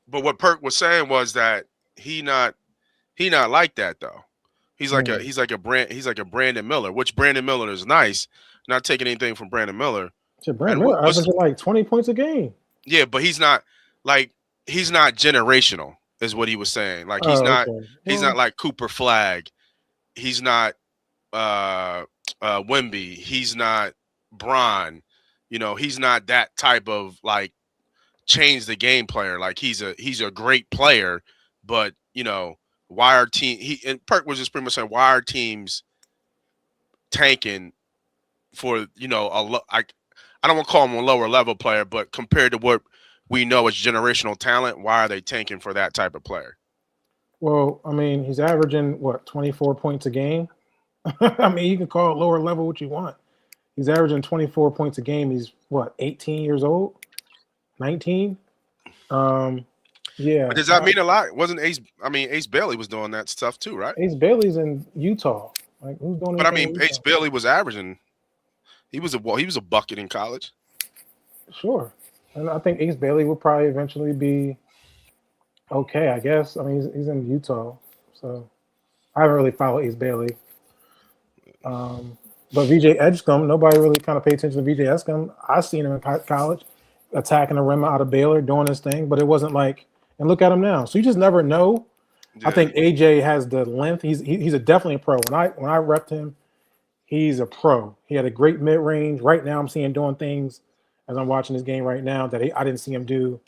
But what Perk was saying was that he not he not like that though. Mm. He's like a Brandon Miller, which Brandon Miller is nice. Not taking anything from Brandon Miller. Shit, Brandon And Miller what's averaging like 20 points a game. yeah, but like he's not generational, is what he was saying. Like Oh, okay. he's not Well, like Cooper Flag. He's not uh Wimby. He's not Bron. You know, he's not that type of like change the game player. Like he's a great player, but you know, why are team he and Perk was just pretty much saying why are teams tanking for I don't want to call him a lower level player, but compared to what we know as generational talent, why are they tanking for that type of player? well, I mean, he's averaging what 24 points a game. I mean, you can call it lower level what you want. He's averaging 24 points a game. He's what 18 years old, 19. Um, But yeah, does that mean a lot? Wasn't Ace? I mean, Ace Bailey was doing that stuff too, right? Ace Bailey's in Utah. Like, who's doing But I anything mean, in Ace Utah? Bailey was averaging. He was a bucket in college. Sure, and I think Ace Bailey will probably eventually be okay. I guess. I mean, he's in Utah, so I haven't really followed Ace Bailey. Um, but VJ Edgecombe, nobody really kind of paid attention to VJ Edgecombe. I seen him in college attacking the rim out of Baylor, doing his thing, but it wasn't like. And look at him now. So you just never know. I Yeah, think AJ has the length. He's definitely a pro. When I repped him, he's a pro. He had a great mid range. Right now, I'm seeing doing things as I'm watching this game right now that I didn't see him do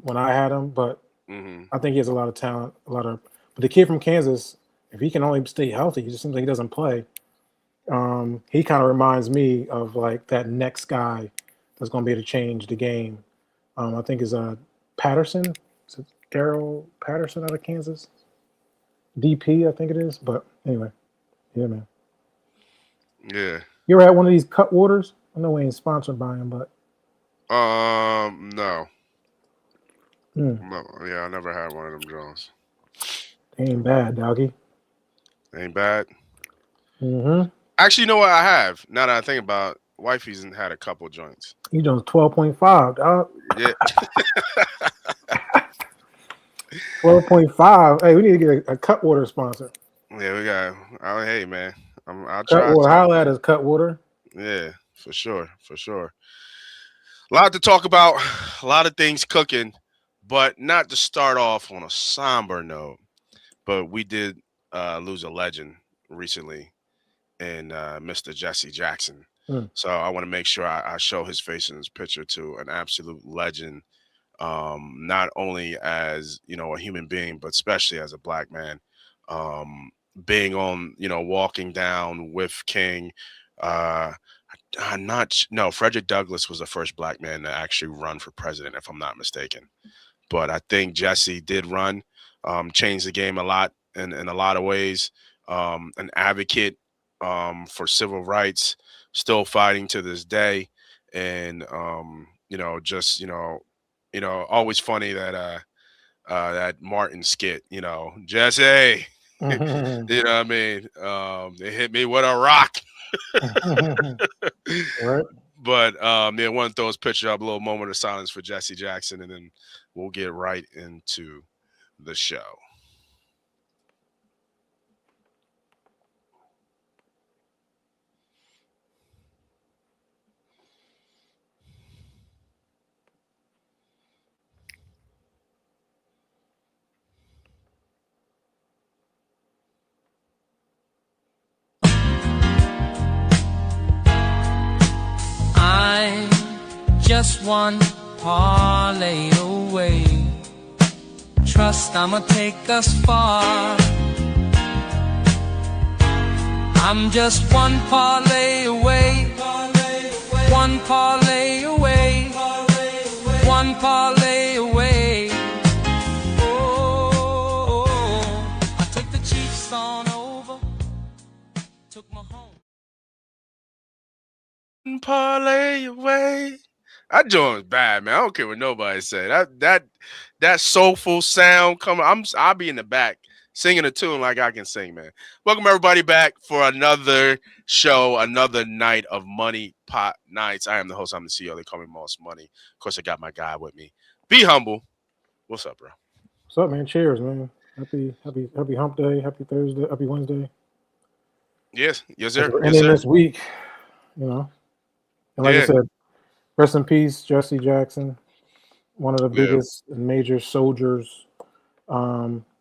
when I had him. But hmm I think he has a lot of talent. A lot of. But the kid from Kansas, if he can only stay healthy, he just seems like he doesn't play. He kind of reminds me of like that next guy that's going to be able to change the game. I think is Patterson. Is it Daryl Patterson out of Kansas? DP, I think it is. But anyway, yeah, man. yeah. You ever had one of these cut waters? I know we ain't sponsored by them, but No, mm, no. Yeah, I never had one of them Jones. they ain't bad, doggy. Ain't bad. Mm-hmm. Actually, you know what? I have. Now that I think about it, wifey's had a couple joints. You doing 12.5, dog. Yeah, 12.5. Hey, we need to get a cut water sponsor. yeah. We got. Oh, hey, man. I'll Cut try water. to. Holla at us, cut water. Yeah, for sure, for sure. A lot to talk about. A lot of things cooking, but not to start off on a somber note. But we did lose a legend recently in Mr. Jesse Jackson. Mm. So I want to make sure I show his face in this picture to an absolute legend, not only as a human being, but especially as a black man. Um, being on, walking down with King. Uh, no, Frederick Douglass was the first black man to actually run for president, if I'm not mistaken. But I think Jesse did run, changed the game a lot in a lot of ways. An advocate for civil rights, still fighting to this day, and just always funny that that Martin skit, Jesse, you know what I mean? They hit me with a rock. Right? But yeah, I want to throw his picture up, a little moment of silence for Jesse Jackson, and then we'll get right into the show. I'm just one parlay away. Trust I'ma take us far. I'm just one parlay away. One parlay away. One parlay away. Oh, I took the Chiefs on over. Took my home. Parlay away. That joint was bad, man. I don't care what nobody say. That soulful sound coming. I'll be in the back singing a tune like I can sing, man. Welcome everybody back for another show, another night of Money Pot Nights. I am the host. I'm the CEO. They call me Moss Money. Of course, I got my guy with me. Be humble. What's up, bro? What's up, man? Cheers, man. Happy hump day. Happy Thursday. Happy Wednesday. Yes, yes, As sir. we're Yes, ending sir. this week, you know, and like I Yeah, said, rest in peace, Jesse Jackson, one of the yeah. biggest and major soldiers,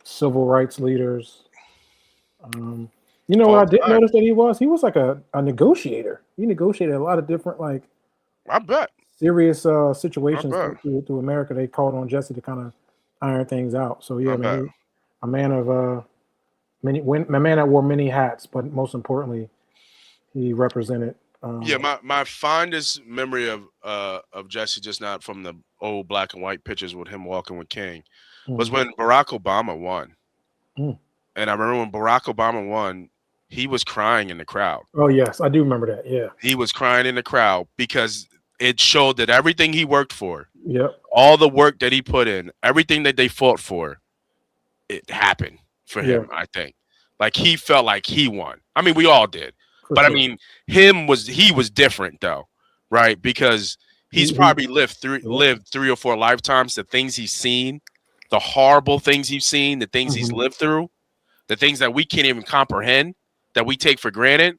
civil rights leaders. Um, you know what All I did time. notice that he was? He was like a negotiator. He negotiated a lot of different like I bet. serious I situations bet. through America. They called on Jesse to kind of iron things out. So I yeah, man, bet. he a man of a man that wore many hats, but most importantly, he represented. Yeah, my fondest memory of Jesse, just not from the old black and white pictures with him walking with King, was Mm, when Barack Obama won. mm. And I remember when Barack Obama won, he was crying in the crowd. Oh yes, I do remember that. Yeah. He was crying in the crowd because it showed that everything he worked for, Yep. all the work that he put in, everything that they fought for, it happened for Yeah. him, I think. Like he felt like he won. I mean, we all did. For But I sure. mean, he was different though, right? Because he's He probably yep. lived 3 or 4 lifetimes, the things he's seen, the horrible things he's seen, the things he's Hmm. lived through, the things that we can't even comprehend, that we take for granted.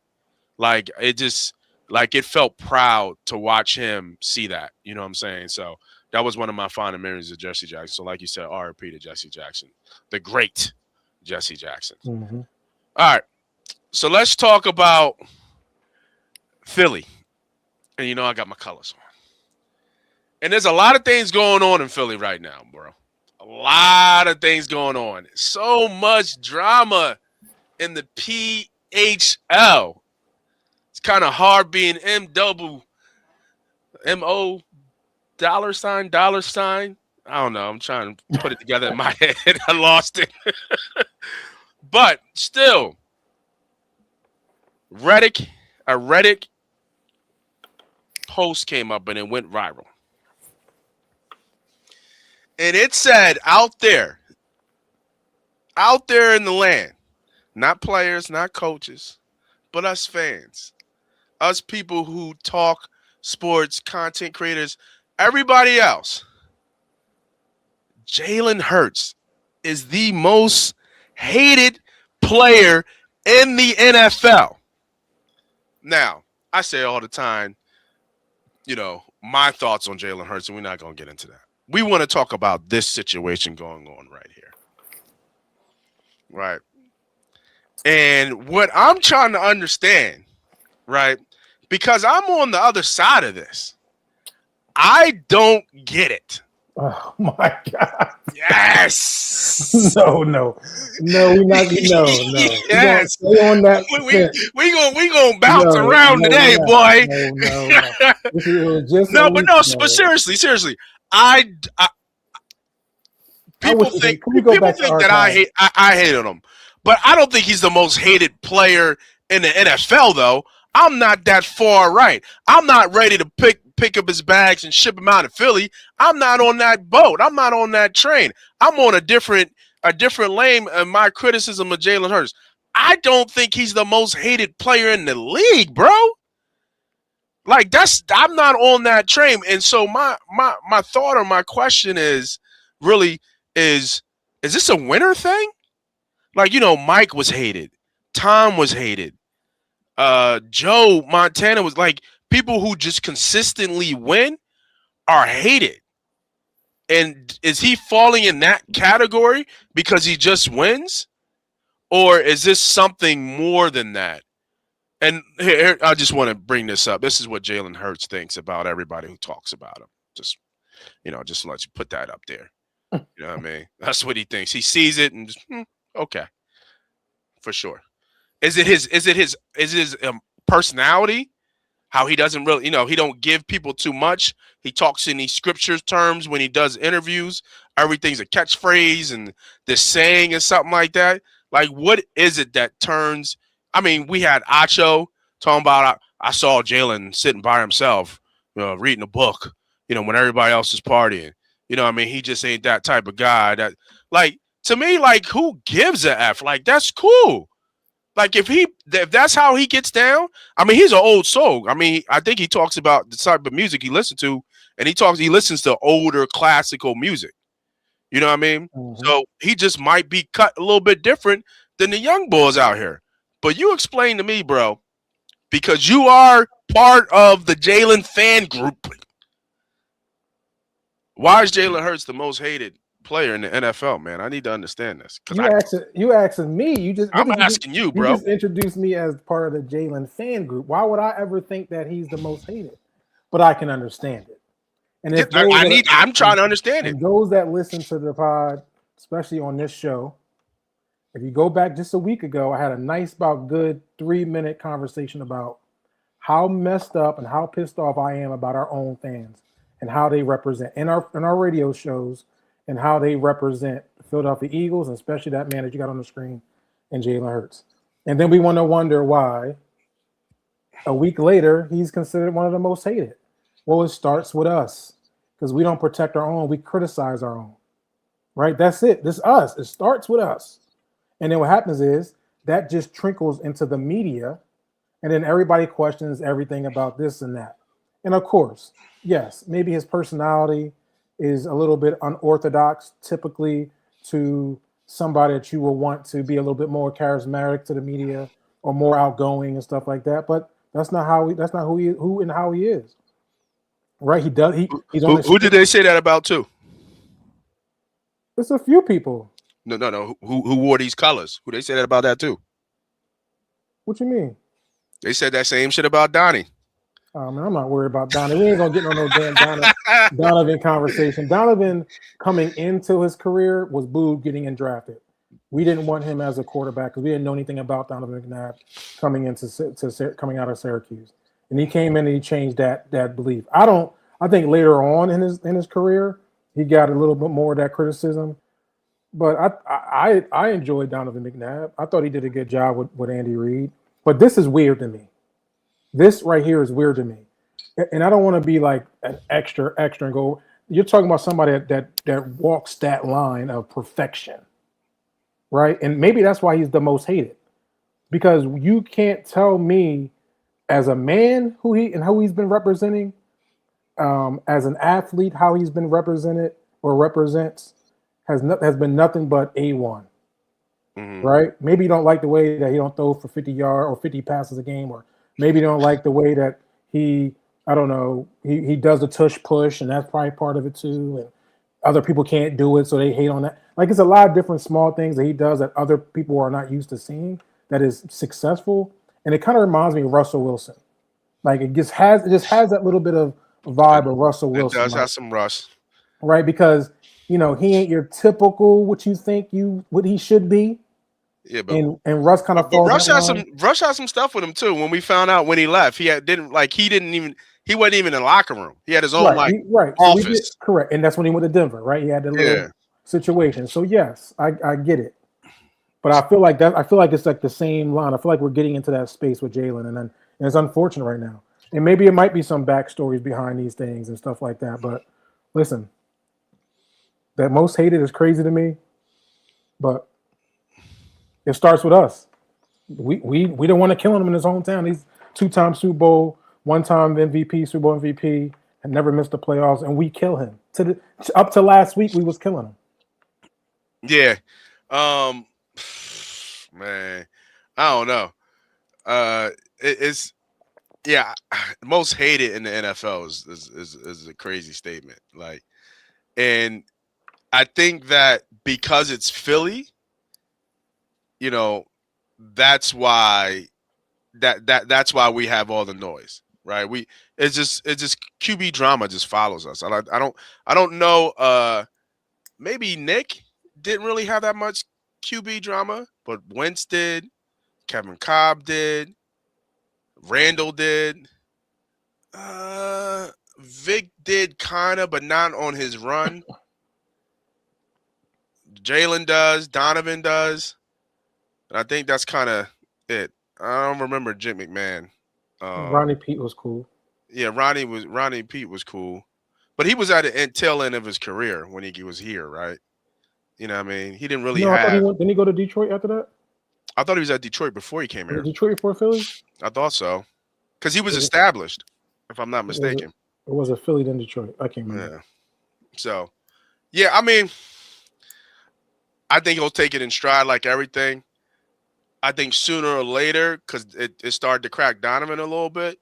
Like it just like it felt proud to watch him see that. You know what I'm saying? So that was one of my fond memories of Jesse Jackson. So like you said, RP to Jesse Jackson, the great Jesse Jackson. Hmm. All right. So let's talk about Philly. And you know I got my colors on. And there's a lot of things going on in Philly right now, bro. A lot of things going on. So much drama in the PHL. It's kind of hard being MO dollar sign. I don't know. I'm trying to put it together in my head. I lost it. But still, Reddick, a Reddick post came up and it went viral. And it said out there in the land, not players, not coaches, but us fans, us people who talk sports, content creators, everybody else. Jalen Hurts is the most hated player in the NFL. Now, I say all the time, my thoughts on Jalen Hurts, and we're not going to get into that. We want to talk about this situation going on right here. Right. And what I'm trying to understand, right, because I'm on the other side of this, I don't get it. Oh my God. Yes. No, we're not. No. We're gonna Yes. stay on that. We gonna bounce around No, we're today, not. boy. No. It was just a No, but week no, but ago. seriously, I I people wish we think can we go people back to think our that time? I hate on him, but I don't think he's the most hated player in the NFL. Though I'm not that far right. I'm not ready to pick up his bags and ship him out of Philly. I'm not on that boat. I'm not on that train. I'm on a different lane in my criticism of Jalen Hurts. I don't think he's the most hated player in the league, bro. Like I'm not on that train. And so my thought or my question is really is this a winner thing? Like, Mike was hated. Tom was hated. Joe Montana was like people who just consistently win are hated. And is he falling in that category because he just wins? Or is this something more than that? And here, I just want to bring this up. This is what Jalen Hurts thinks about everybody who talks about him. Just to let you put that up there. You know what I mean? That's what he thinks. He sees it and just, okay, for sure. Is it his personality? How he doesn't really, he don't give people too much. He talks in these scriptures terms when he does interviews. Everything's a catchphrase and this saying and something like that. Like, what is it that turns? I mean, we had Acho talking about. I saw Jalen sitting by himself, reading a book. When everybody else is partying. I mean, he just ain't that type of guy. That, like, to me, like, who gives a f? Like, that's cool. Like if that's how he gets down, I mean, he's an old soul. I mean, I think he talks about the type of music he listens to, and he listens to older classical music. You know what I mean? Mm-hmm. So he just might be cut a little bit different than the young bulls out here. But you explain to me, bro, because you are part of the Jalen fan group. Why is Jalen Hurts the most hated player in the NFL, man? I need to understand this because You asking me? You just what I'm did you do? asking you, You bro. just introduced me as part of the Jalen fan group. Why would I ever think that he's the most hated? But I can understand it. And Yeah, if those that I'm trying to understand it. and those that listen to the pod, especially on this show, if you go back just a week ago, I had a nice, about good 3-minute conversation about how messed up and how pissed off I am about our own fans and how they represent in our radio shows and how they represent the Philadelphia Eagles, and especially that man that you got on the screen and Jalen Hurts. And then we want to wonder why a week later he's considered one of the most hated. Well, it starts with us because we don't protect our own, we criticize our own. Right? That's it. This is us. It starts with us. And then what happens is that just trickles into the media, and then everybody questions everything about this and that. And of course, yes, maybe his personality is a little bit unorthodox, typically to somebody that you will want to be a little bit more charismatic to the media or more outgoing and stuff like that. But that's not who and how he is. Right? He's on Who did they say that about too? It's a few people. No. Who wore these colors? Who they say that about that too? What you mean? They said that same shit about Donnie. Man, I'm not worried about Donovan. We ain't gonna get on no damn Donovan conversation. Donovan coming into his career was booed getting in drafted. We didn't want him as a quarterback because we didn't know anything about Donovan McNabb coming out of Syracuse, and he came in and he changed that belief. I think later on in his career he got a little bit more of that criticism, but I enjoyed Donovan McNabb. I thought he did a good job with Andy Reid. But this is weird to me. This right here is weird to me, and I don't want to be like an extra and go. You're talking about somebody that walks that line of perfection, right? And maybe that's why he's the most hated, because you can't tell me as a man how he's been representing, as an athlete how he's been represented or represents has been nothing but A1. Mm-hmm. Right? Maybe you don't like the way that he don't throw for 50 yards or 50 passes a game, or maybe you don't like the way that I don't know, he does the tush push, and that's probably part of it too. And other people can't do it, so they hate on that. Like it's a lot of different small things that he does that other people are not used to seeing that is successful. And it kind of reminds me of Russell Wilson. Like it just has that little bit of vibe of Russell It Wilson. does have some rust. Right? Because he ain't your typical what you think what he should be. Yeah, but And Russ kind of falls Rush that has line. some stuff with him too. When we found out when he left, he wasn't even in the locker room. He had his own Right. So we did office. correct, and that's when he went to Denver, right? He had that little Yeah. situation. So yes, I get it, but I feel like it's like the same line. I feel like we're getting into that space with Jalen, and it's unfortunate right now. And maybe it might be some backstories behind these things and stuff like that. But listen, that most hated is crazy to me, but it starts with us. We don't want to kill him in his hometown. He's 2-time Super Bowl, 1-time MVP, Super Bowl MVP, and never missed the playoffs, and we kill him. Up to last week, we was killing him. Yeah. Man, I don't know. It's yeah, most hated in the NFL is a crazy statement. Like, and I think that because it's Philly, that's why that's why we have all the noise, right? It's just QB drama just follows us. I don't know. Maybe Nick didn't really have that much QB drama, but Wentz did, Kevin Cobb did, Randall did, Vic did kind of, but not on his run. Jalen does, Donovan does, and I think that's kind of it. I don't remember Jim McMahon. Ronnie Pete was cool. Yeah, Ronnie Pete was cool, but he was at the tail end of his career when he was here, right? You know what I mean? He didn't really I thought have. didn't he go to Detroit after that? I thought he was at Detroit before he came Was it here. Detroit before Philly? I thought so, because he was established, if I'm not mistaken. It was a Philly then Detroit. I can't remember. Yeah. So, yeah, I mean, I think he'll take it in stride like everything. I think sooner or later, because it started to crack Donovan a little bit,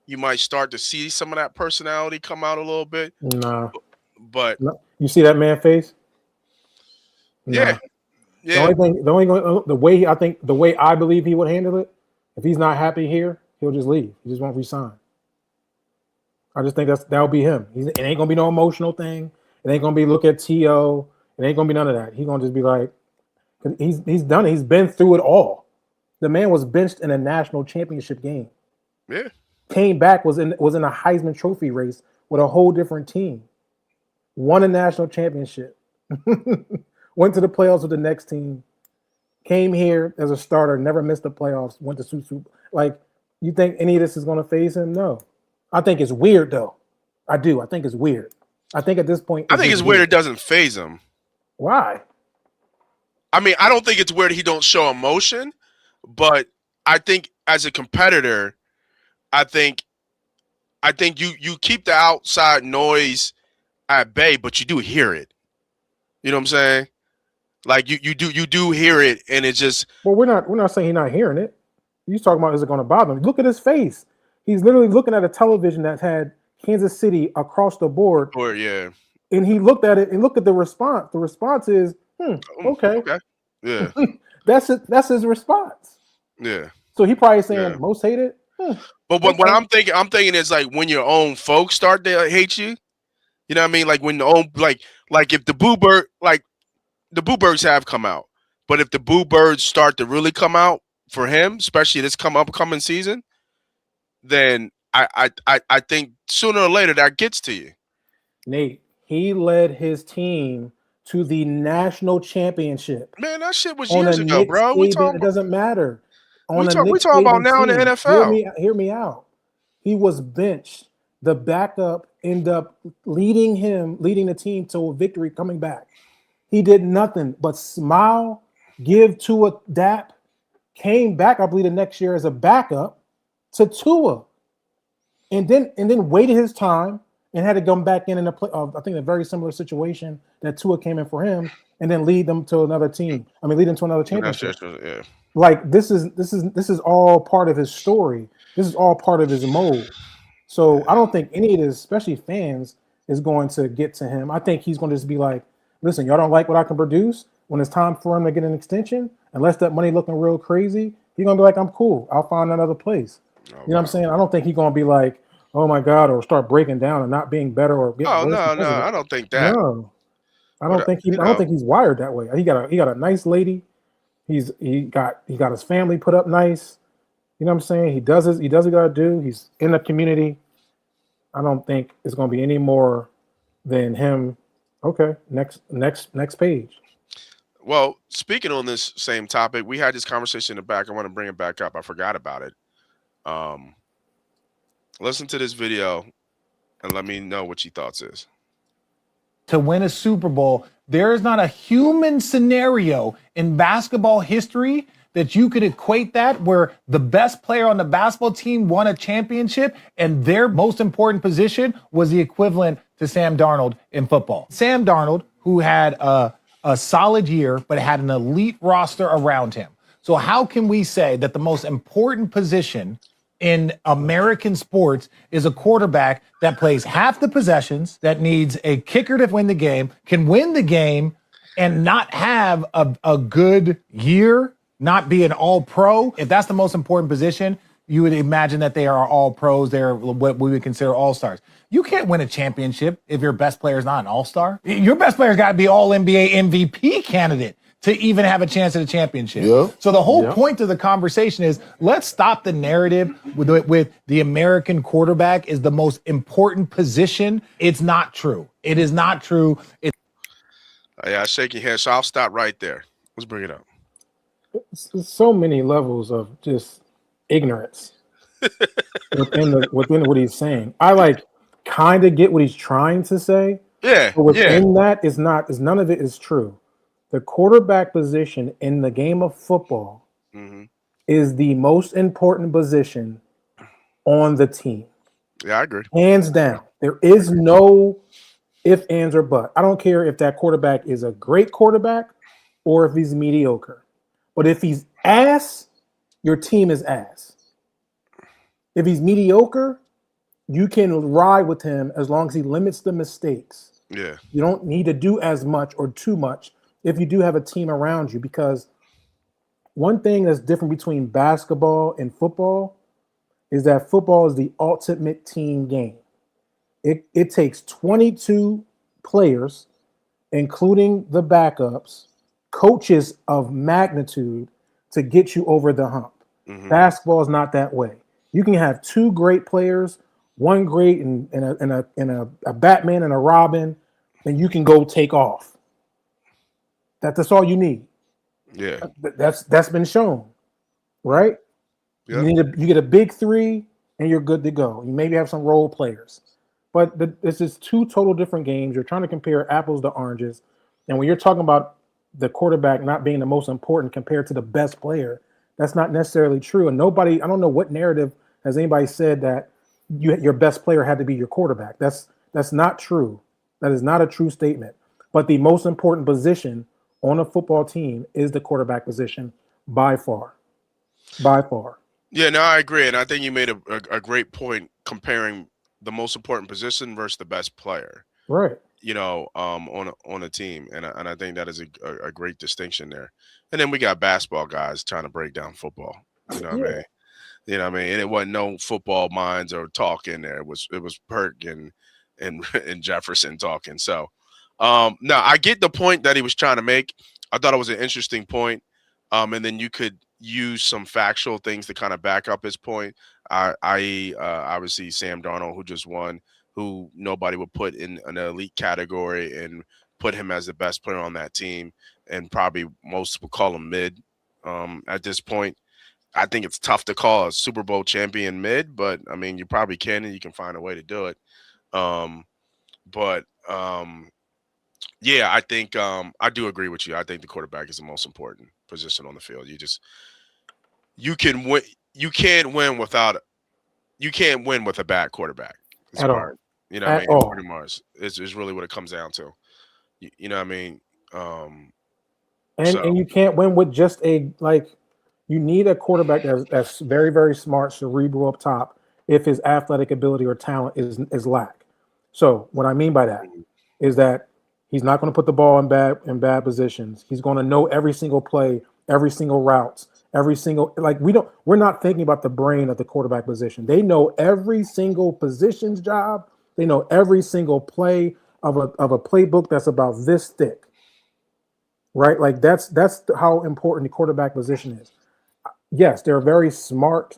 you might start to see some of that personality come out a little bit. Nah, But no. You see that man face? yeah, Nah. yeah, The way I believe he would handle it, if he's not happy here, he'll just leave. He just won't resign. I just think that'll be him. It ain't gonna be no emotional thing. It ain't gonna be look at To. It ain't gonna be none of that. He's gonna just be like, 'cause he's done it. He's been through it all. The man was benched in a national championship game. yeah. Came back, was in a Heisman Trophy race with a whole different team. Won a national championship. Went to the playoffs with the next team. Came here as a starter, never missed the playoffs. Went to Super. Like, you think any of this is going to phase him? No. I think it's weird though. I do. I think it's weird. I think at this point, I think it's weird it doesn't phase him. Why? I mean, I don't think it's weird he don't show emotion, but I think as a competitor, I think you keep the outside noise at bay, but you do hear it. You know what I'm saying? Like you do hear it, and it just. Well, we're not saying he's not hearing it. He's talking about, is it going to bother him? Look at his face. He's literally looking at a television that had Kansas City across the board. Or yeah. And he looked at it and looked at the response. The response is, okay. Okay. Yeah. That's it. That's his response. Yeah. So he probably saying most hated. But what I'm thinking is like when your own folks start to hate you. You know what I mean? Like when the own like if the Boo Bird the Boo Birds have come out, but if the Boo Birds start to really come out for him, especially this upcoming season, then I think sooner or later that gets to you. Nate, he led his team to the national championship. Man, that shit was years ago, bro. It doesn't matter. We talking about now in the NFL. Hear me out. He was benched. The backup ended up leading the team to a victory coming back. He did nothing but smile, give Tua dap, came back, I believe, the next year as a backup to Tua. And then waited his time and had to come back in I think a very similar situation that Tua came in for him, and then lead them to another team. Lead them to another championship. Yeah. Like this is all part of his story. This is all part of his mold. So I don't think any of this, especially fans, is going to get to him. I think he's going to just be like, listen, y'all don't like what I can produce. When it's time for him to get an extension, unless that money looking real crazy, he's gonna be like, I'm cool. I'll find another place. You know what I'm saying? I don't think he's gonna be like, oh my God, or start breaking down and not being better or getting worse. No, I don't think that. No, I don't think he's wired that way. He got a nice lady. He got his family put up nice. You know what I'm saying? He does what he gotta do. He's in the community. I don't think it's gonna be any more than him. Okay, next page. Well, speaking on this same topic, we had this conversation in the back. I want to bring it back up. I forgot about it. Listen to this video and let me know what your thoughts is. To win a Super Bowl, there is not a human scenario in basketball history that you could equate that where the best player on the basketball team won a championship and their most important position was the equivalent to Sam Darnold in football. Sam Darnold, who had a solid year, but had an elite roster around him. So how can we say that the most important position in American sports is a quarterback that plays half the possessions, that needs a kicker to win the game, can win the game, and not have a good year, not be an all-pro? If that's the most important position, you would imagine that they are all pros. They're what we would consider all-stars. You can't win a championship if your best player is not an all-star. Your best player's got to be all-NBA MVP candidate to even have a chance at a championship. Yeah. So the whole point of the conversation is let's stop the narrative with the American quarterback is the most important position. It's not true. It is not true. Yeah, shake your head. So I'll stop right there. Let's bring it up. It's so many levels of just ignorance within what he's saying. I kind of get what he's trying to say. Yeah. But within that is none of it is true. The quarterback position in the game of football is the most important position on the team. Yeah, I agree. Hands down. There is no if, ands, or but. I don't care if that quarterback is a great quarterback or if he's mediocre. But if he's ass, your team is ass. If he's mediocre, you can ride with him as long as he limits the mistakes. Yeah. You don't need to do as much or too much if you do have a team around you. Because one thing that's different between basketball and football is that football is the ultimate team game. It takes 22 players, including the backups, coaches of magnitude to get you over the hump. Hmm. Basketball is not that way. You can have two great players, one great and a Batman and a Robin, and you can go take off. That's all you need. Yeah. That's been shown, right? Yep. You get a big three, and you're good to go. You maybe have some role players, but this is two total different games. You're trying to compare apples to oranges, and when you're talking about the quarterback not being the most important compared to the best player, that's not necessarily true. And nobody, I don't know what narrative has anybody said that your best player had to be your quarterback. That's not true. That is not a true statement. But the most important position on a football team is the quarterback position by far. By far. Yeah, no, I agree, and I think you made a great point comparing the most important position versus the best player. Right. On a team, and I think that is a great distinction there. And then we got basketball guys trying to break down football. You know what I Yeah. mean? You know what I mean? And it wasn't no football minds or talk in there. It was Perk and and Jefferson talking. So, no, I get the point that he was trying to make. I thought it was an interesting point. And then you could use some factual things to kind of back up his point. I.e., obviously Sam Darnold, who just won, who nobody would put in an elite category and put him as the best player on that team, and probably most would call him mid. At this point, I think it's tough to call a Super Bowl champion mid, but I mean, you probably can, and you can find a way to do it. Um, but yeah, I think I do agree with you. I think the quarterback is the most important position on the field. You can win. You can't win without. You can't win with a bad quarterback. It's At all. hard. You know what I At mean? It's all. pretty much is really what it comes down to. You know what I mean? Um, And so you can't win with just a like you need a quarterback that's very, very smart, cerebral up top if his athletic ability or talent is lack. So what I mean by that mhm, is that he's not going to put the ball in bad positions. He's going to know every single play, every single route, every single like we're not thinking about the brain of the quarterback position. They know every single position's job. They know every single play of a playbook that's about this thick, right? Like that's how important the quarterback position is. Yes, they're very smart,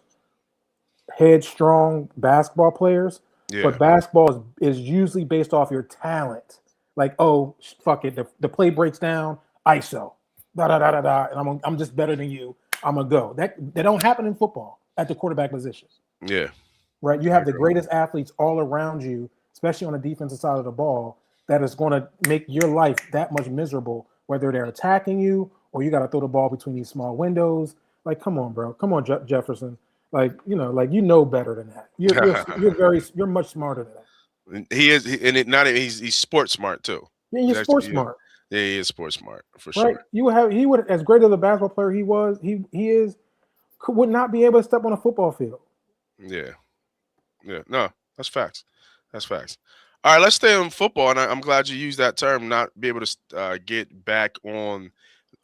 headstrong basketball players, yeah, but basketball is usually based off your talent. Like, oh, fuck it, the play breaks down, ISO, da da da da da, and I'm just better than you. I'm gonna go. That don't happen in football at the quarterback position, yeah, right? You I have the agree. greatest athletes all around you, especially on the defensive side of the ball, that is going to make your life that much miserable, whether they're attacking you or you got to throw the ball between these small windows. Like, come on, bro. Come on, Jefferson. Like better than that. You're much smarter than that. And he is, and it not he's sports smart too. Yeah, He's you're actually sports smart, yeah, he is sports smart for right? sure. He would as great as a basketball player he is would not be able to step on a football field. Yeah, yeah. No, that's facts. That's facts. All right, let's stay on football, and I'm glad you used that term. Not be able to get back on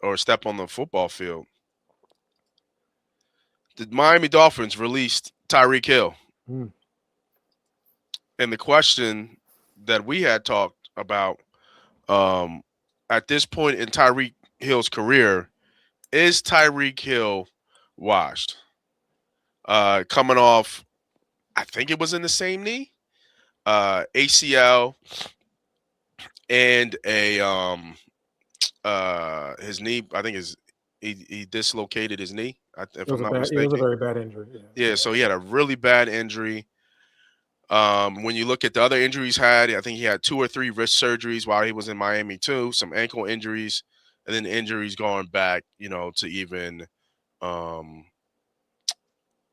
or step on the football field. The Miami Dolphins released Tyreek Hill, Mm. and the question that we had talked about um, at this point in Tyreek Hill's career, is Tyreek Hill washed? Coming off, I think it was in the same knee, ACL, and a his knee. I think he dislocated his knee, if I'm not It was a mistaken. very bad injury. Yeah, Yeah, so he had a really bad injury. When you look at the other injuries had, I think he had 2 or 3 wrist surgeries while he was in Miami too, some ankle injuries, and then injuries going back, to even um,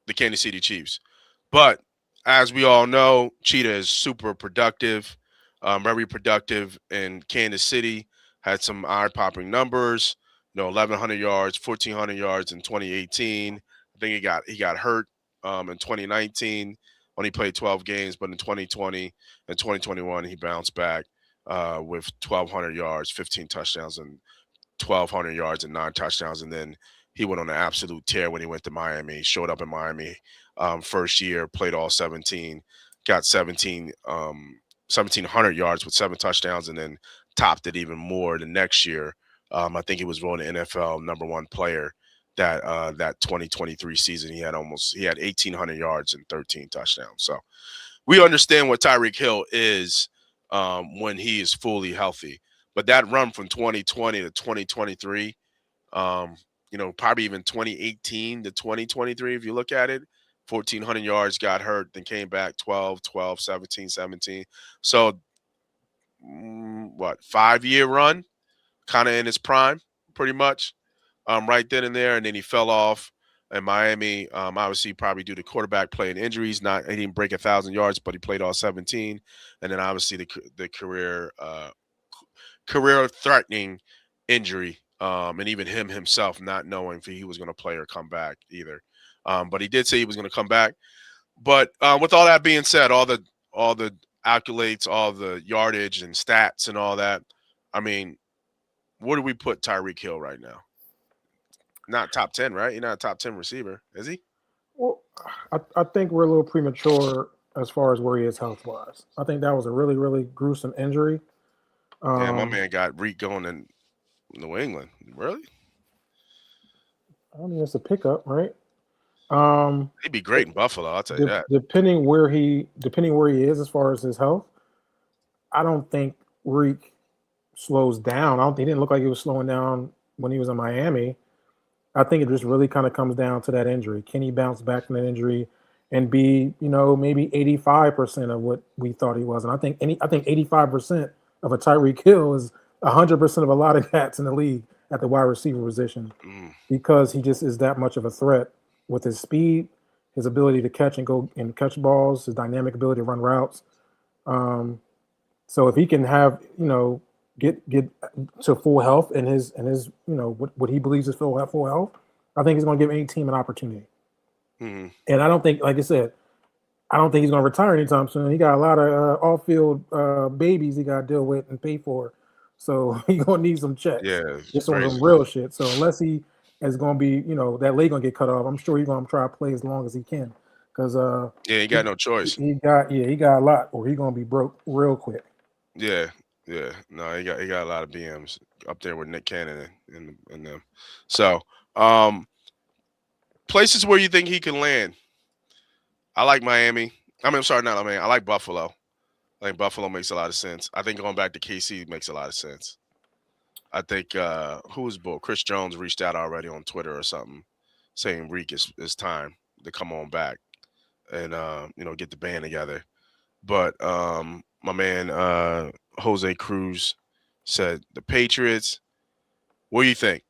the Kansas City Chiefs. But as we all know, Cheetah is super productive, very productive in Kansas City. Had some eye-popping numbers. 1,100 yards, 1,400 yards in 2018. I think he got hurt in 2019 when he played 12 games, but in 2020 and 2021 he bounced back with 1,200 yards, 15 touchdowns, and 1,200 yards and 9 touchdowns. And then he went on an absolute tear when he went to Miami. Showed up in Miami first year, played all 17, got 1,700 yards with 7 touchdowns, and then topped it even more the next year. I think he was voted NFL #1 player that 2023 season. He had 1,800 yards and 13 touchdowns. So we understand what Tyreek Hill is when he is fully healthy. But that run from 2020 to 2023, probably even 2018 to 2023, if you look at it, 1,400 yards, got hurt, then came back 12, 12, 17, 17. So, 5-year run, kind of in his prime, pretty much, right then and there. And then he fell off in Miami, obviously probably due to quarterback play and injuries. He didn't break 1,000 yards, but he played all 17. And then obviously the career threatening injury, and even him himself not knowing if he was going to play or come back either. But he did say he was going to come back. But with all that being said, all the accolades, all the yardage and stats and all that, I mean, where do we put Tyreek Hill right now? Not top 10, right? He's not a top 10 receiver, is he? Well, I think we're a little premature as far as where he is health wise. I think that was a really, really gruesome injury. Yeah, my Um, man got Reek going in New England. Really? I mean, it's a pickup, right? Um, He'd be great in Buffalo, I'll tell you that. depending where he is as far as his health, I don't think Reek slows down. I don't. He didn't look like he was slowing down when he was in Miami. I think it just really kind of comes down to that injury. Can he bounce back from that injury and be, maybe 85% of what we thought he was? And I think 85% of a Tyreek Hill is 100% of a lot of cats in the league at the wide receiver position Mm, because he just is that much of a threat with his speed, his ability to catch and go and catch balls, his dynamic ability to run routes. Um, so if he can have, get to full health and his what he believes is full health, I think he's going to give any team an opportunity. mm, And I don't think, like I said, I don't think he's going to retire anytime soon. He got a lot of off-field babies he got to deal with and pay for, so he's going to need some checks, yeah, it's just on some crazy. real shit. So unless he is going to be, that leg going to get cut off, I'm sure he's going to try to play as long as he can because Yeah, he got no choice. he got a lot, or he's going to be broke real quick. Yeah, yeah. No, he got a lot of BMs up there with Nick Cannon and them. So, um, places where you think he can land. I like Miami. I mean, I'm sorry, not Miami. I like Buffalo. I think Buffalo makes a lot of sense. I think going back to KC makes a lot of sense. I think who was bull? Chris Jones reached out already on Twitter or something, saying Reek is time to come on back and get the band together. But my man Jose Cruz said the Patriots. What do you think?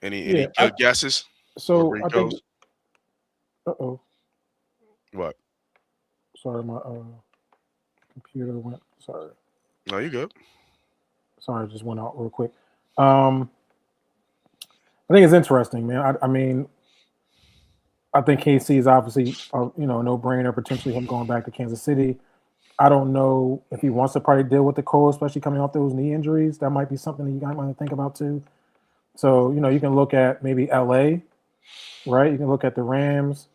Any Yeah. good guesses where So Reek I think. goes? Uh-oh. What? Sorry, my computer went. Sorry. No, you good. Sorry, it just went out real quick. Um, I think it's interesting, man. I mean, I think KC is obviously a no brainer. Potentially him going back to Kansas City. I don't know if he wants to probably deal with the cold, especially coming off those knee injuries. That might be something that you guys might think about too. So you can look at maybe LA, right? You can look at the Rams.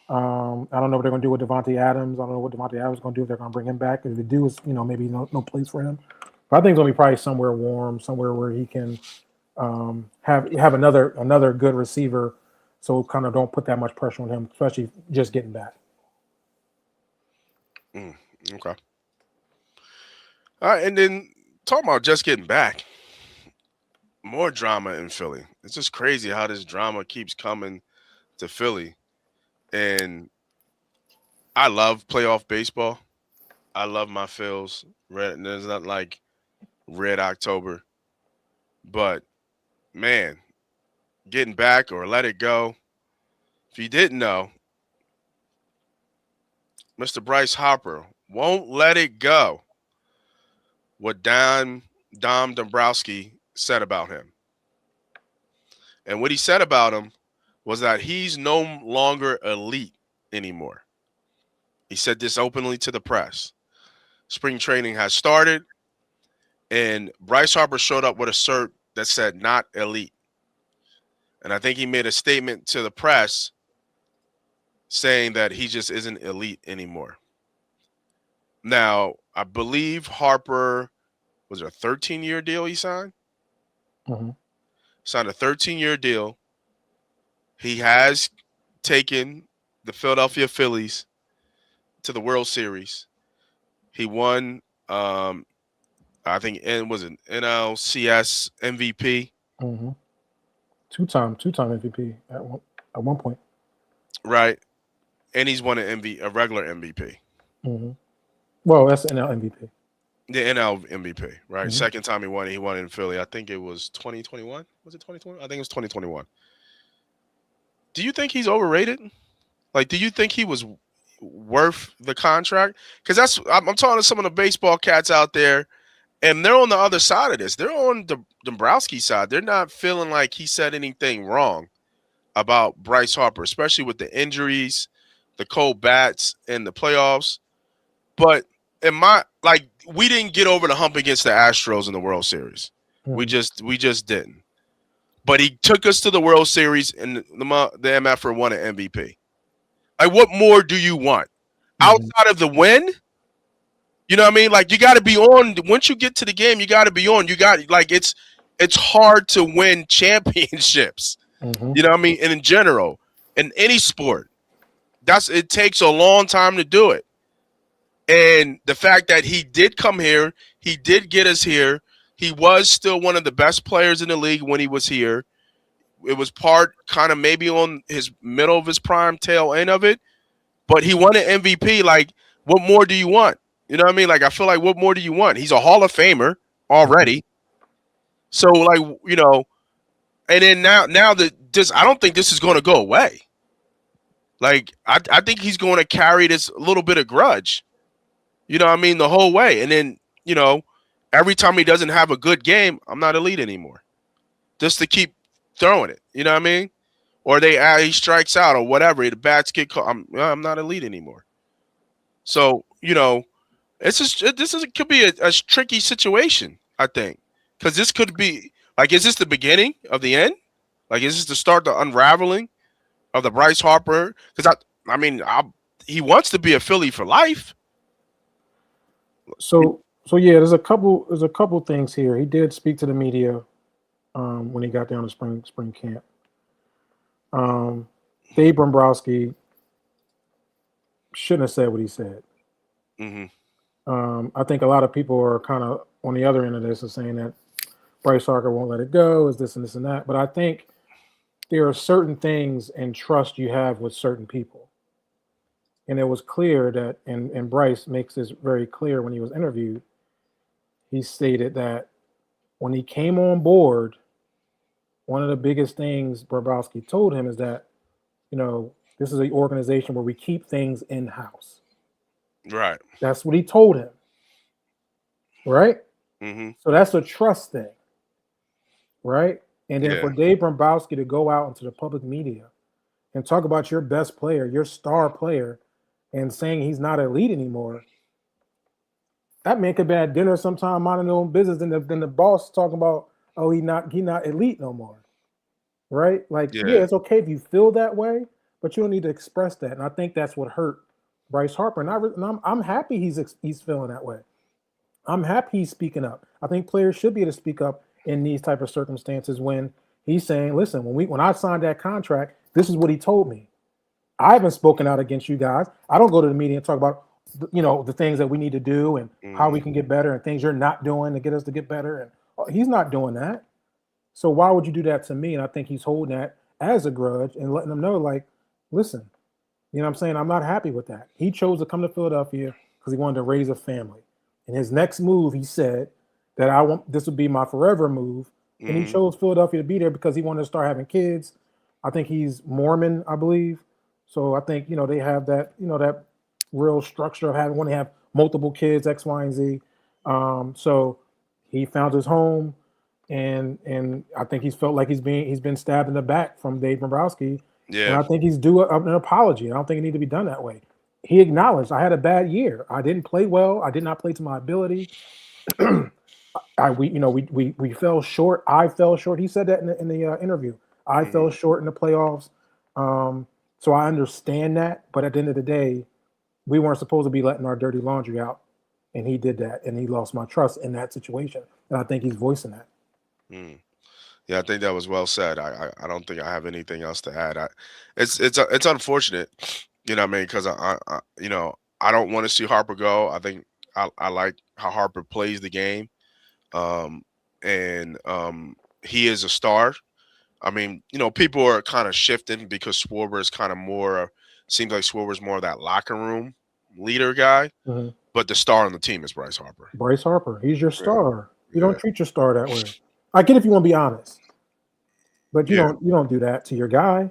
I don't know what they're going to do with Devontae Adams. I don't know what Devontae Adams is going to do if they're going to bring him back. If they do, it's maybe no place for him. But I think it's going to be probably somewhere warm, somewhere where he can have another good receiver, so kind of don't put that much pressure on him, especially just getting back. Mm, okay. All right, and then talking about just getting back, more drama in Philly. It's just crazy how this drama keeps coming to Philly. And I love playoff baseball. I love my Phils. Red, there's not like Red October, but man, getting back or let it go. If you didn't know, Mr. Bryce Harper won't let it go. What Dom Dombrowski said about him. And what he said about him was that he's no longer elite anymore. He said this openly to the press. Spring training has started, and Bryce Harper showed up with a shirt that said not elite. And I think he made a statement to the press saying that he just isn't elite anymore. Now, I believe Harper was a 13-year deal he signed. Mm-hmm. Signed a 13-year deal. He has taken the Philadelphia Phillies to the World Series. He won, I think, it was an NLCS MVP. Mm-hmm. Two-time MVP at one point. Right, and he's won a regular MVP, Mm-hmm. Well, that's NL MVP. the NL MVP. Right, Mhm. second time he won in Philly. I think it was 2021. Was it 2020? I think it was 2021. Do you think he's overrated? Like, do you think he was worth the contract? Because I'm talking to some of the baseball cats out there, and they're on the other side of this. They're on the Dombrowski side. They're not feeling like he said anything wrong about Bryce Harper, especially with the injuries, the cold bats, and the playoffs. But we didn't get over the hump against the Astros in the World Series. Mm-hmm. We just didn't. But he took us to the World Series, and the MFR won an MVP. Like, what more do you want Mm-hmm. outside of the win? You know what I mean? Like, you got to be on. Once you get to the game, you got to be on. You got it's hard to win championships. Mm-hmm. You know what I mean? And in general, in any sport, it takes a long time to do it. And the fact that he did come here, he did get us here. He was still one of the best players in the league when he was here. It was part kind of maybe on his middle of his prime, tail end of it. But he won an MVP. Like, what more do you want? You know what I mean? Like, I feel like, what more do you want? He's a Hall of Famer already. So, like, you know, and then now that this, I don't think this is going to go away. Like, I think he's going to carry this little bit of grudge. You know what I mean? The whole way. And then, you know, every time he doesn't have a good game, I'm not elite anymore. Just to keep throwing it. You know what I mean? Or he strikes out or whatever. The bats get caught. I'm not elite anymore. So, you know, could be a tricky situation, I think. Because this could be, like, is this the beginning of the end? Like, is this the start, the unraveling of the Bryce Harper? Because, he wants to be a Philly for life. So yeah, there's a couple things here. He did speak to the media when he got down to spring camp. Dave Dombrowski shouldn't have said what he said. Mm-hmm. I think a lot of people are kind of on the other end of this and saying that Bryce Harper won't let it go, is this and this and that. But I think there are certain things and trust you have with certain people. And it was clear that, and Bryce makes this very clear when he was interviewed, he stated that when he came on board, one of the biggest things Dombrowski told him is that, you know, this is an organization where we keep things in-house. Right. That's what he told him. Right? Mm-hmm. So that's a trust thing. Right? And then for Dave Dombrowski to go out into the public media and talk about your best player, your star player, and saying he's not elite anymore, that man could be at dinner sometime minding their own business, and then the boss talking about, oh, he not elite no more. Right? Like, yeah, it's okay if you feel that way, but you don't need to express that. And I think that's what hurt Bryce Harper. And I'm happy he's feeling that way. I'm happy he's speaking up. I think players should be able to speak up in these type of circumstances when he's saying, listen, when I signed that contract, this is what he told me. I haven't spoken out against you guys. I don't go to the media and talk about, you know, the things that we need to do and how we can get better and things you're not doing to get us to get better. And he's not doing that. So why would you do that to me? And I think he's holding that as a grudge and letting them know, like, listen, you know what I'm saying? I'm not happy with that. He chose to come to Philadelphia because he wanted to raise a family. And his next move, he said that this would be my forever move. And he chose Philadelphia to be there because he wanted to start having kids. I think he's Mormon, I believe. So I think, you know, they have that, you know, that real structure of want to have multiple kids, X, Y, and Z. So he found his home and I think he's felt like he's been stabbed in the back from Dave Dombrowski, and Yeah. I think he's due an apology. I don't think it need to be done that way. He acknowledged I had a bad year. I didn't play well. I did not play to my ability. We fell short. I fell short. He said that in the interview. I fell short in the playoffs. So I understand that, but at the end of the day, we weren't supposed to be letting our dirty laundry out, and he did that, and he lost my trust in that situation, and I think he's voicing that. Mm. Yeah, I think that was well said. I don't think I have anything else to add. It's unfortunate, you know what I mean? Because I don't want to see Harper go. I think I like how Harper plays the game, um, and he is a star. I mean, people are kind of shifting because Schwarber is kind of more. Seems like Schwarber's more of that locker room leader guy, Mhm. but the star on the team is Bryce Harper. Bryce Harper, he's your Yeah, star. You yeah, don't treat your star that way. I get if you want to be honest, but you yeah, don't do that to your guy.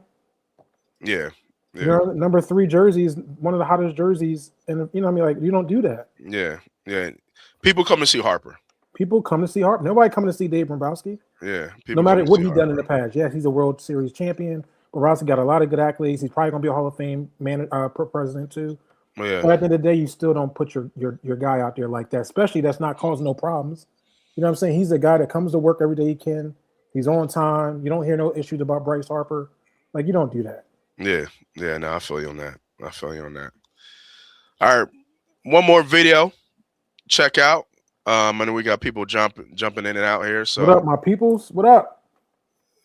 yeah, You yeah. know, number 3 jersey is one of the hottest jerseys, and you know what I mean. Like you don't do that. Yeah, yeah. People come to see Harper. People come to see Harper. Nobody coming to see Dave Dombrowski. Yeah, No people come matter to what see he done in Harper. the past. Yes, he's a World Series champion. Dombrowski got a lot of good accolades. He's probably gonna be a Hall of Fame president too. Yeah, But at the end of the day, you still don't put your guy out there like that, especially that's not causing no problems. You know what I'm saying? He's a guy that comes to work every day he can. He's on time. You don't hear no issues about Bryce Harper. Like you don't do that. yeah, yeah. No, I feel you on that. I feel you on that. All right, one more video. Check out. And then we got people jumping in and out here. What up, So my peoples? What up?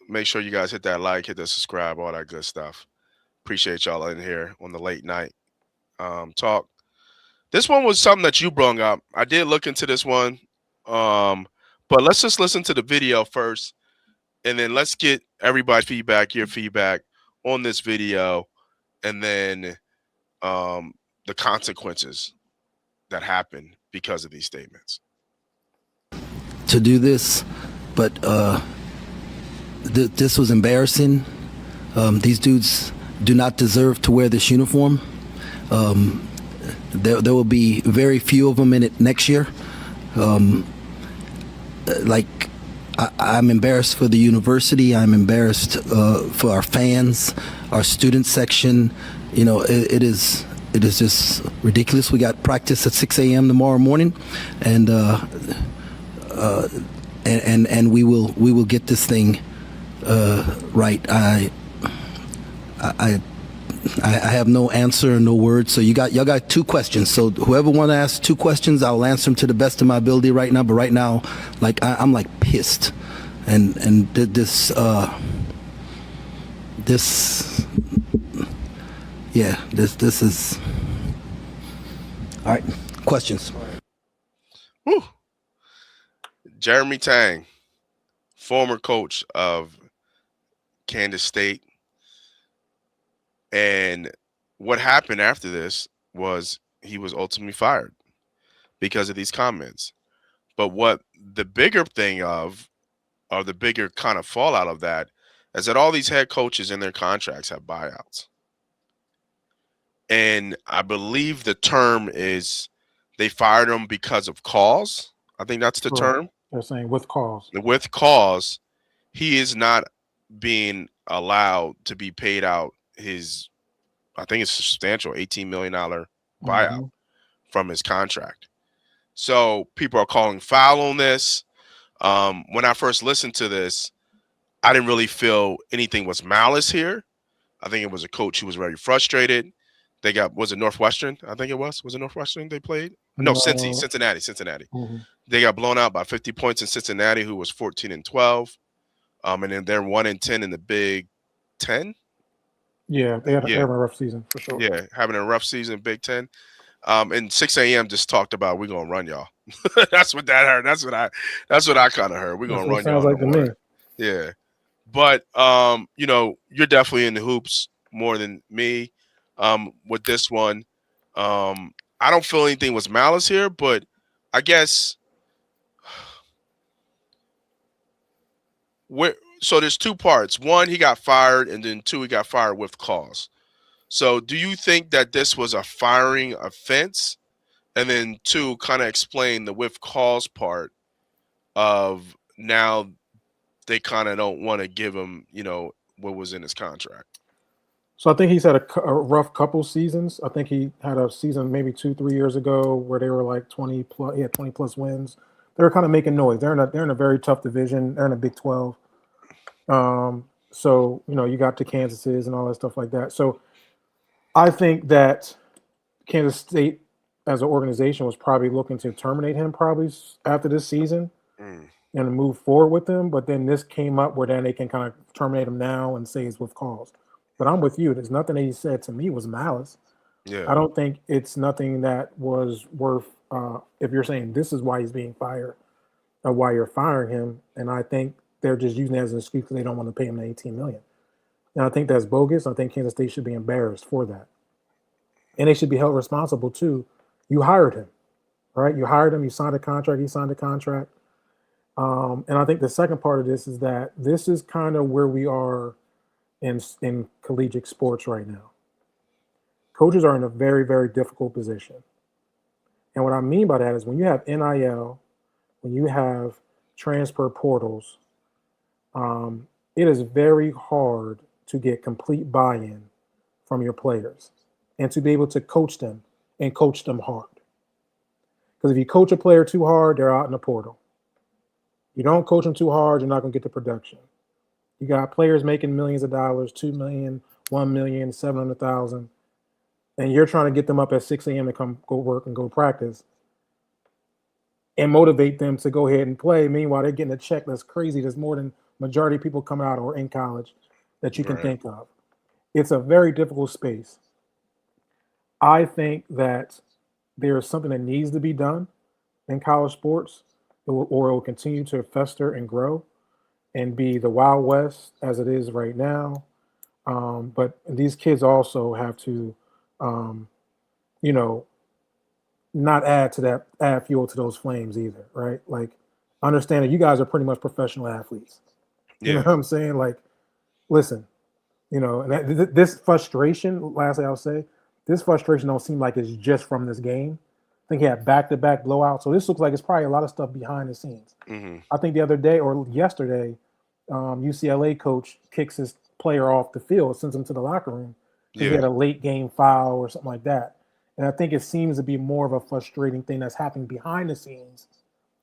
make sure you guys hit that like, hit that subscribe, all that good stuff. Appreciate y'all in here on the late night talk. This one was something that you brought up. I did look into this one, but let's just listen to the video first, and then let's get everybody's feedback, your feedback on this video, and then the consequences that happen because of these statements. To do this, but this was embarrassing. These dudes do not deserve to wear this uniform. There will be very few of them in it next year. I'm embarrassed for the university. I'm embarrassed for our fans, our student section. It is just ridiculous. We got practice at 6 a.m. tomorrow morning, and we will get this thing right. I have no answer, no words. So y'all got 2 questions. So whoever want to ask 2 questions, I'll answer them to the best of my ability right now. But right now, I'm pissed, and this is all right. Questions. Whew. Jeremy Tang, former coach of Kansas State. And what happened after this was he was ultimately fired because of these comments. But what the bigger thing or the bigger kind of fallout of that is that all these head coaches in their contracts have buyouts. And I believe the term is they fired him because of cause. I think that's the Correct. term. They're saying with cause. With cause, he is not being allowed to be paid out his, I think it's substantial, $18 million buyout from his contract. So people are calling foul on this. When I first listened to this, I didn't really feel anything was malice here. I think it was a coach who was very frustrated. They was it Northwestern? I think it was. Was it Northwestern they played? No, Cincinnati. Mhm. They got blown out by 50 points in Cincinnati, who was 14-12. And then they're 1-10 in the Big Ten. Yeah, they had a rough season for sure. Yeah, having a rough season, Big Ten. And 6 a.m. just talked about we're gonna run y'all. That's what that heard. That's what I kind of heard. We're gonna run y'all. Sounds like to me. Yeah. But you're definitely in the hoops more than me. With this one. I don't feel anything was malice here, but I guess so there's 2 parts. 1, he got fired, and then 2, he got fired with cause. So do you think that this was a firing offense? And then 2, kind of explain the with cause part of now they kind of don't want to give him, what was in his contract. So I think he's had a rough couple seasons. I think he had a season maybe 2-3 years ago where they were like 20 plus. He had 20 plus wins. They were kind of making noise. They're in a very tough division. They're in a Big 12. So you got the Kansases and all that stuff like that. So I think that Kansas State as an organization was probably looking to terminate him probably after this season Mm, and move forward with him. But then this came up where then they can kind of terminate him now and say it's with cause. But I'm with you. There's nothing that he said to me was malice. yeah, I don't think it's nothing that was worth. If you're saying this is why he's being fired or why you're firing him, and I think they're just using it as an excuse because they don't want to pay him the $18 million. And I think that's bogus. I think Kansas State should be embarrassed for that, and they should be held responsible too. You hired him, right? You hired him. You signed a contract. He signed a contract. And I think the second part of this is that this is kind of where we are in collegiate sports right now. Coaches are in a very, very difficult position. And what I mean by that is when you have NIL, when you have transfer portals, it is very hard to get complete buy-in from your players and to be able to coach them and coach them hard. Because if you coach a player too hard, they're out in the portal. You don't coach them too hard, you're not going to get the production. You got players making millions of dollars, 2 million, 1 million, 700,000, and you're trying to get them up at 6 a.m. to come go work and go practice and motivate them to go ahead and play. Meanwhile, they're getting a check that's crazy. There's more than majority of people coming out or in college that you can right. think of. It's a very difficult space. I think that there's something that needs to be done in college sports, or it will continue to fester and grow and be the Wild West as it is right now. But these kids also have to, you know, not add fuel to those flames either, right? Like, understand that you guys are pretty much professional athletes. You know Yeah, what I'm saying? Like, listen, and this frustration, lastly, I'll say, this frustration don't seem like it's just from this game. I think he had back-to-back blowouts. So this looks like it's probably a lot of stuff behind the scenes. hmm I think the other day or yesterday, UCLA coach kicks his player off the field, sends him to the locker room because he yeah, had a late game foul or something like that. And I think it seems to be more of a frustrating thing that's happening behind the scenes,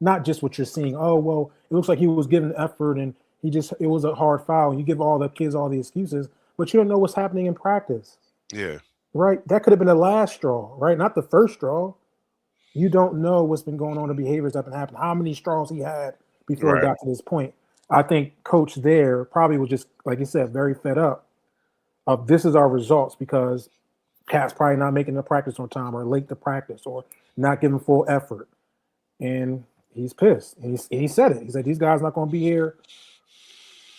not just what you're seeing. Oh, well, it looks like he was giving effort and it was a hard foul. You give all the kids all the excuses, but you don't know what's happening in practice, yeah, right? That could have been the last straw, right? Not the first straw. You don't know what's been going on, the behaviors that have been happening, how many straws he had before it right. got to this point. I think coach there probably was just, like you said, very fed up of this is our results because Cat's probably not making the practice on time or late to practice or not giving full effort. And he's pissed. And he said it. He said, these guys not going to be here.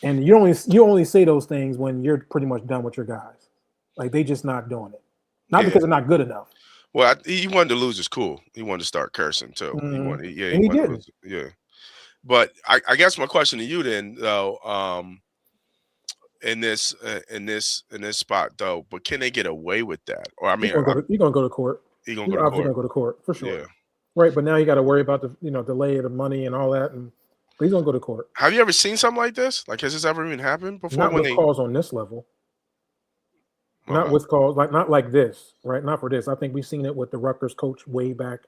And you only say those things when you're pretty much done with your guys. Like, they just not doing it. Not Yeah. because they're not good enough. Well, he wanted to lose his cool. He wanted to start cursing too. He Mhm. wanted, yeah, he And he wanted to didn't. lose. Yeah, but I guess my question to you then, though, in this spot though, but can they get away with that? Or I He's mean, gonna go to court. he gonna He's go to obviously court? gonna go to court for sure. Yeah. Right, but now you got to worry about the delay of the money and all that, but he's gonna go to court. Have you ever seen something like this? Like, has this ever even happened before? Not When with they calls on this level. Not okay, with calls not like this, right? Not for this. I think we've seen it with the Rutgers coach way back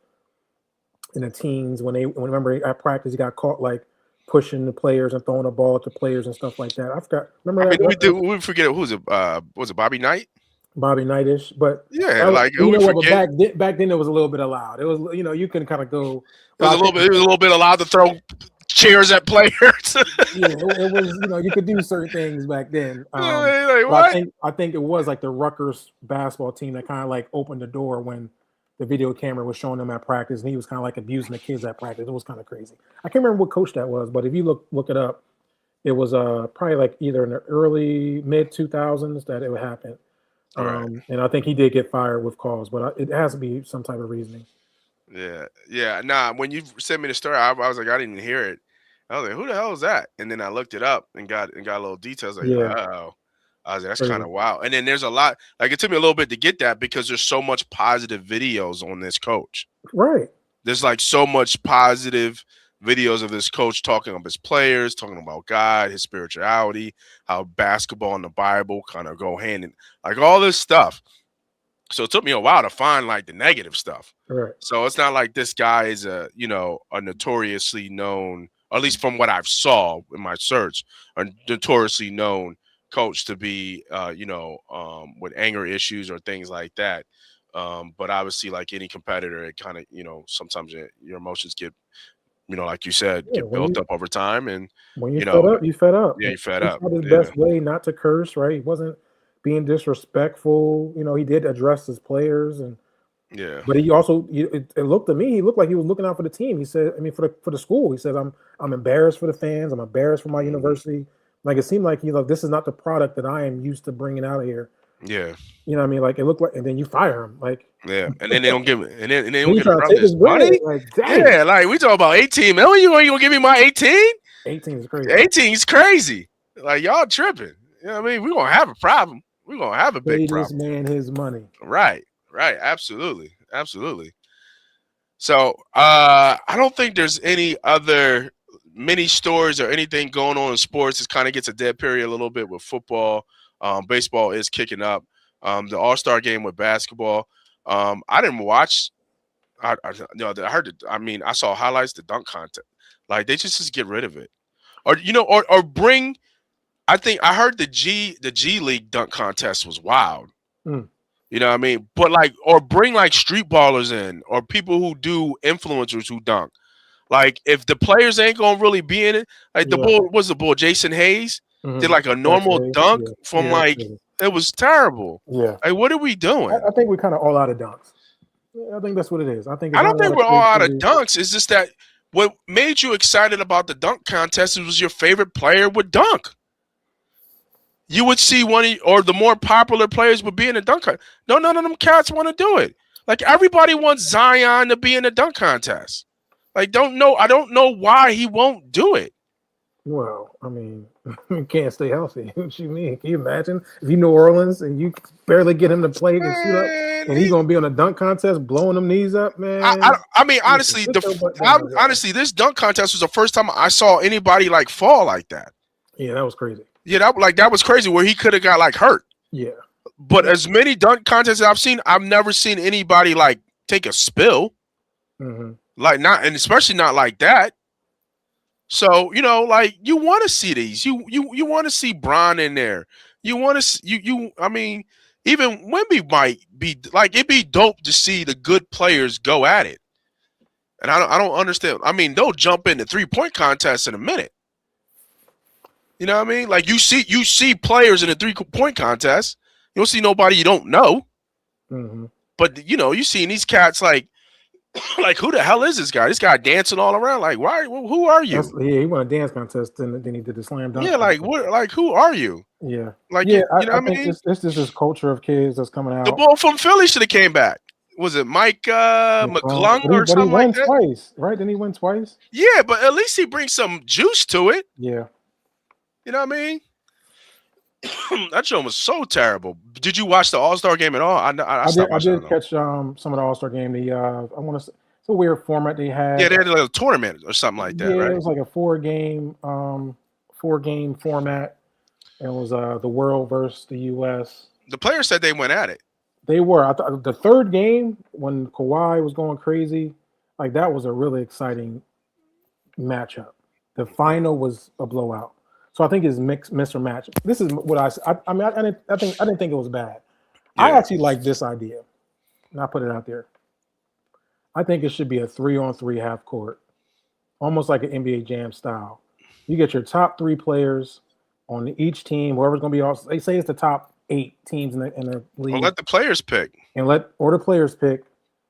in the teens when remember at practice he got caught like pushing the players and throwing the ball at the players and stuff like that. I forgot. I Remember mean, that Rutgers we forget who's it? Was it Bobby Knight? Bobby Knightish? But Yeah, like who you we know what? But forget? back then it was a little bit allowed. It was you can kind of go. It was But a I little think bit. It was a little bit allowed to throw chairs at players. yeah, it was you could do certain things back then. Like But what? I think it was like the Rutgers basketball team that kind of like opened the door when the video camera was showing them at practice, and he was kind of like abusing the kids at practice. It was kind of crazy. I can't remember what coach that was, but if you look it up, it was probably like either in the early mid 2000s that it would happen. Right. And I think he did get fired with cause, but it has to be some type of reasoning. Yeah. Yeah. Nah. When you sent me the story, I was like, I didn't even hear it. I was like, who the hell is that? And then I looked it up and got a little details. Like, Yeah, oh, I was like, that's kind crazy. of wild. And then there's a lot. Like, it took me a little bit to get that because there's so much positive videos on this coach. Right. There's like so much positive videos of this coach talking about his players, talking about God, his spirituality, how basketball and the Bible kind of go hand in, like all this stuff. So it took me a while to find like the negative stuff. Right. So it's not like this guy is a notoriously known, or at least from what I've saw in my search, a notoriously known coach to be with anger issues or things like that. But obviously, like any competitor, it kind of sometimes your emotions get like you said, Yeah, get built up over time, and when you're you fed know up, you fed up. yeah, And you fed he up. tried his Yeah, best way not to curse, right? He wasn't being disrespectful. He did address his players, yeah, but he also it looked to me, he looked like he was looking out for the team. He said, I mean, for the school, he said, I'm embarrassed for the fans. I'm embarrassed for my mhm, university. Like it seemed like this is not the product that I am used to bringing out of here. yeah. You know what I mean? Like it looked like, and then you fire him. Like Yeah, and then they don't give, and they then don't you get the trying to brother take his his bread. money. Like dang, Yeah, like we talk about 18 million. You gonna give me my 18? 18 is crazy. 18 is crazy. Like y'all tripping. You know what I mean? We're gonna have a problem. We're gonna have a big Pay this problem. man his money. Right, right, absolutely, absolutely. So I don't think there's any other mini stories or anything going on in sports. It kind of gets a dead period a little bit with football. Baseball is kicking up. The All-Star game with basketball. I didn't watch. I heard it. I mean, I saw highlights, the dunk contest. Like they just get rid of it, or bring. I think I heard the G League dunk contest was wild. Mm, You know what I mean? But like, or bring like street ballers in, or people who do influencers who dunk. Like, if the players ain't gonna really be in it, like the yeah. bull was the bull Jason Hayes did like a Jackson normal Hayes. dunk Yeah. from Yeah. That's like crazy. it was terrible. Yeah. Like, what are we doing? I think we're kind of all out of dunks. I think that's what it is. I think it's I not don't a lot think of we're all out of creativity. dunks. It's just that what made you excited about the dunk contest was your favorite player would dunk. You would see or the more popular players would be in the dunk contest. No, none of them cats want to do it. Like everybody wants Zion to be in the dunk contest. Like, I don't know why he won't do it. Well, I mean, you can't stay healthy. What you mean? Can you imagine if you New Orleans and you barely get him to play and suit up, Man, and he's gonna be on a dunk contest blowing them knees up, man? I mean, Listen, honestly, sit your butt down, bro. honestly, this dunk contest was the first time I saw anybody like fall like that. Yeah, that was crazy. Yeah, that was crazy. Where he could have got like hurt. Yeah, But as many dunk contests I've seen, I've never seen anybody like take a spill. hmm Like not, and especially not like that. So like you want to see these. You want to see Bron in there. You want to you. I mean, even Wemby might be like it'd be dope to see the good players go at it. And I don't understand. I mean, they'll jump in the 3-point contest in a minute. You know what I mean? Like you see players in the 3-point contest. You don't see nobody you don't know. hmm But you seen these cats like who the hell is this guy? This guy dancing all around. Like, why? Who are you? yeah. He won a dance contest, and then he did the slam dunk. Yeah, like contest. what? Like who are you? Yeah, Like yeah. you know I what I think mean? it's just this culture of kids that's coming The out. bull from Philly should have came back. Was it Mike McClung or But he something like won that? twice, right? Didn't he win twice? Yeah, but at least he brings some juice to it. Yeah. You know what I mean? That show was so terrible. Did you watch the All-Star game at all? I stopped I watching did it. catch some of the All Star game. I want to. It's a weird format they had. Yeah, they had like a tournament or something like that, Yeah, right? it was like a four-game format. It was the world versus the U.S. The players said they went at it. They were. I thought the third game when Kawhi was going crazy, like that was a really exciting matchup. The final was a blowout. So I think it's mix or match. This is what I mean. I didn't think it was bad. I Yeah. actually like this idea. And I put it out there. I think it should be a 3-on-3 half court, almost like an NBA Jam style. You get your top 3 players on each team, whoever's going to be all. They say it's the top 8 teams in the league, Well, let the players pick. and let the players pick.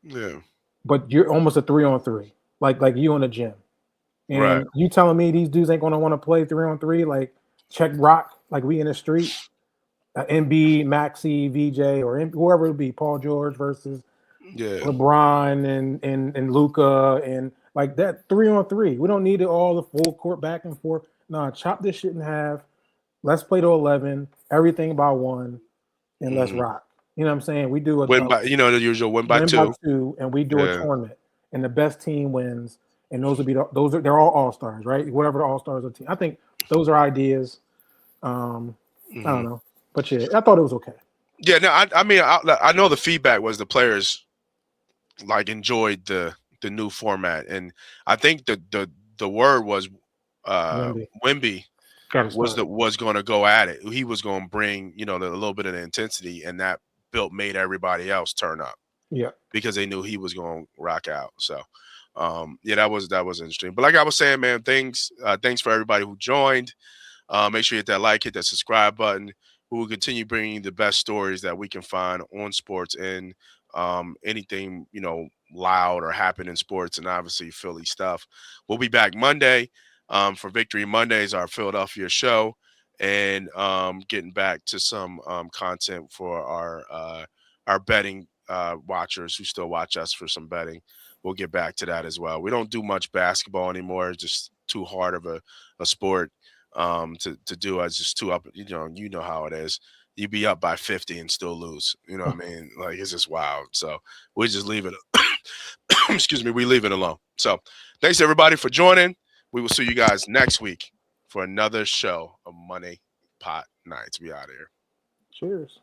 Yeah. But you're almost a 3-on-3, like you in the gym. And Right. you telling me these dudes ain't going to want to play 3-on-3, like check rock, like we in the street, MB, Maxi, VJ, or whoever it would be, Paul George versus Yeah. LeBron and Luca, and like that 3-on-3. We don't need it all the full court back and forth. Nah, chop this shit in half. Let's play to 11, everything by 1, and let's rock. You know what I'm saying? We do Win by the usual win by 2. and we do a tournament, and the best team wins. and those would be they're all stars, right? Whatever the all stars are team. I think those are ideas. I don't know, but yeah, I thought it was okay. Yeah, no, I mean, I know the feedback was the players like enjoyed the new format, and I think the word was Wemby Wemby got to start. was going to go at it. He was going to bring a little bit of the intensity, and that made everybody else turn up Yeah, because they knew he was going to rock out. So yeah, that was interesting. But like I was saying, man, thanks for everybody who joined. Make sure you hit that like, hit that subscribe button. We will continue bringing the best stories that we can find on sports and anything, loud or happen in sports, and obviously Philly stuff. We'll be back Monday for Victory Mondays, our Philadelphia show, and getting back to some content for our betting watchers who still watch us for some betting. We'll get back to that as well. We don't do much basketball anymore. It's just too hard of a sport to do. It's just too up. You know how it is. You be up by 50 and still lose. You know what I mean? Like, it's just wild. So we just leave it. Excuse me. We leave it alone. So thanks everybody for joining. We will see you guys next week for another show of Money Pot Nights. We out of here. cheers.